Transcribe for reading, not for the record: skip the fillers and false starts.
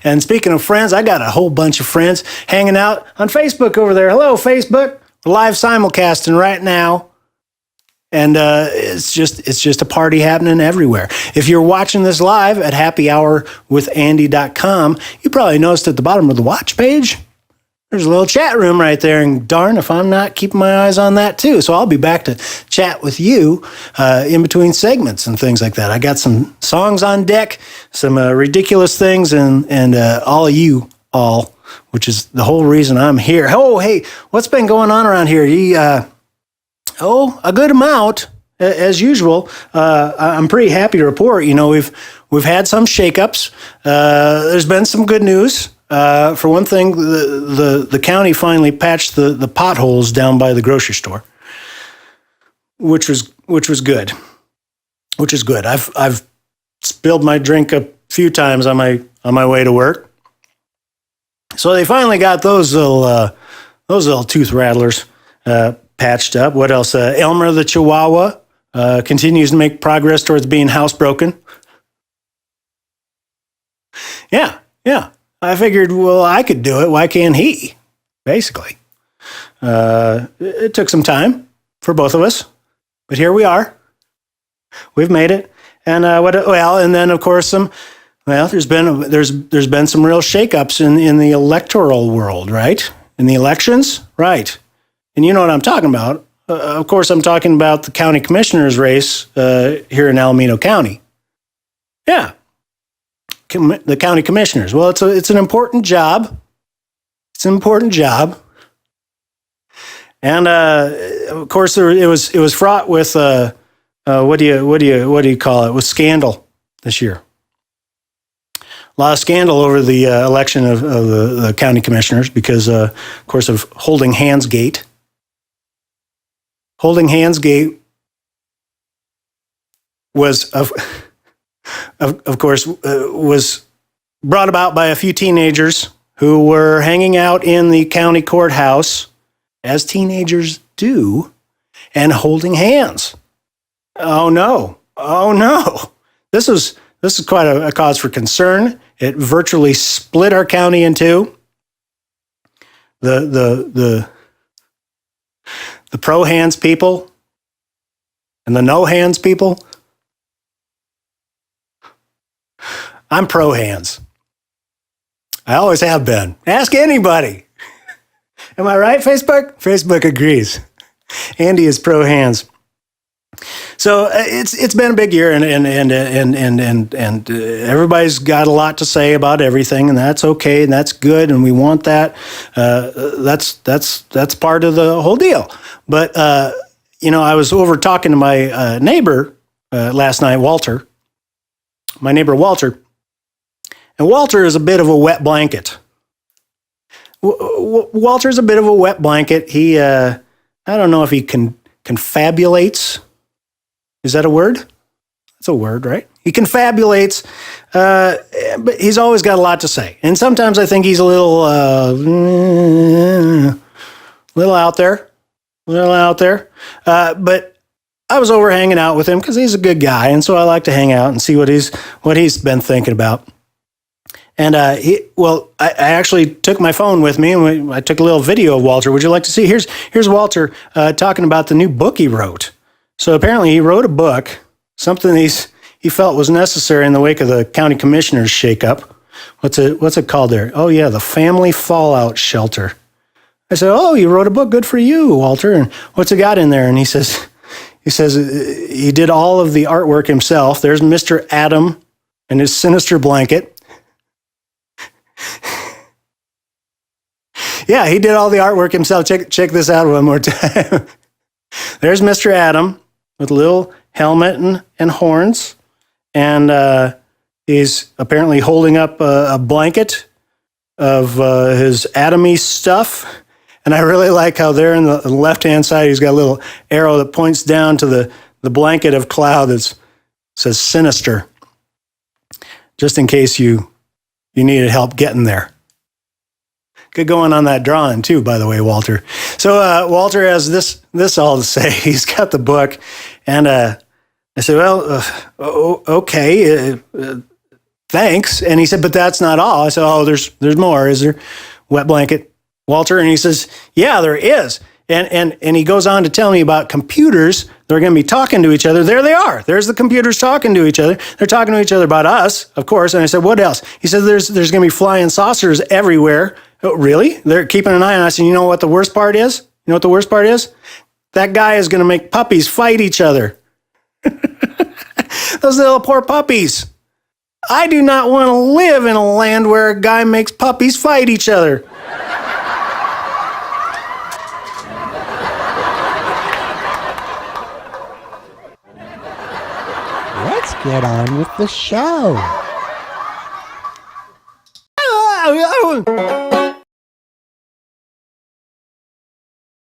And speaking of friends, I got a whole bunch of friends hanging out on Facebook over there. Hello, Facebook. We're live simulcasting right now. And it's just a party happening everywhere. If you're watching this live at happyhourwithandy.com, you probably noticed at the bottom of the watch page, there's a little chat room right there. And darn if I'm not keeping my eyes on that too. So I'll be back to chat with you in between segments and things like that. I got some songs on deck, some ridiculous things, and all of you all, which is the whole reason I'm here. Oh, hey, what's been going on around here? A good amount, as usual. I'm pretty happy to report. You know, we've had some shakeups. There's been some good news. For one thing, the county finally patched the potholes down by the grocery store, which was good. Which is good. I've spilled my drink a few times on my way to work. So they finally got those little tooth rattlers patched up. What else? Elmer the Chihuahua continues to make progress towards being housebroken. Yeah. I figured, well, I could do it. Why can't he? Basically. It took some time for both of us, but here we are. We've made it. And and then of course there's been some real shakeups in the electoral world, right? In the elections, right? And you know what I'm talking about. Of course, I'm talking about the county commissioner's race here in Alamito County. Yeah, the county commissioners. Well, it's an important job. It's an important job, and of course, it was fraught with what do you call it? With scandal this year. A lot of scandal over the election of the county commissioners because, of course, of Holding Hands Gate. Holding Hands Gate was, of course, was brought about by a few teenagers who were hanging out in the county courthouse, as teenagers do, and holding hands. Oh no! This is quite a cause for concern. It virtually split our county in two. The pro hands people and the no hands people. I'm pro hands. I always have been. Ask anybody. Am I right, Facebook? Facebook agrees. Andy is pro hands. So it's been a big year, and everybody's got a lot to say about everything, and that's okay, and that's good, and we want that. That's part of the whole deal. But I was over talking to my neighbor last night, Walter. My neighbor Walter, and Walter is a bit of a wet blanket. Walter's a bit of a wet blanket. He I don't know if he confabulates. Is that a word? That's a word, right? He confabulates, but he's always got a lot to say. And sometimes I think he's a little out there. But I was over hanging out with him because he's a good guy, and so I like to hang out and see what he's been thinking about. And I actually took my phone with me, and I took a little video of Walter. Would you like to see? Here's Walter talking about the new book he wrote. So apparently he wrote a book, something he felt was necessary in the wake of the county commissioner's shakeup. What's it called there? Oh yeah, the Family Fallout Shelter. I said, oh, you wrote a book, good for you, Walter. And what's it got in there? And he says he did all of the artwork himself. There's Mr. Adam and his sinister blanket. Yeah, he did all the artwork himself. Check this out one more time. There's Mr. Adam with a little helmet and horns, and he's apparently holding up a blanket of his Adamy stuff. And I really like how there in the left-hand side, he's got a little arrow that points down to the blanket of cloud that says sinister, just in case you needed help getting there. Good going on that drawing too, by the way, Walter. So Walter has this all to say. He's got the book, and I said, well, okay, thanks. And he said, but that's not all. I said, oh, there's more. Is there? Wet blanket, Walter? And he says, yeah, there is. And he goes on to tell me about computers. They're going to be talking to each other. There they are. There's the computers talking to each other. They're talking to each other about us, of course. And I said, what else? He said, there's going to be flying saucers everywhere. Oh, really? They're keeping an eye on us. And you know what the worst part is? You know what the worst part is? That guy is going to make puppies fight each other. Those little poor puppies. I do not want to live in a land where a guy makes puppies fight each other. Let's get on with the show.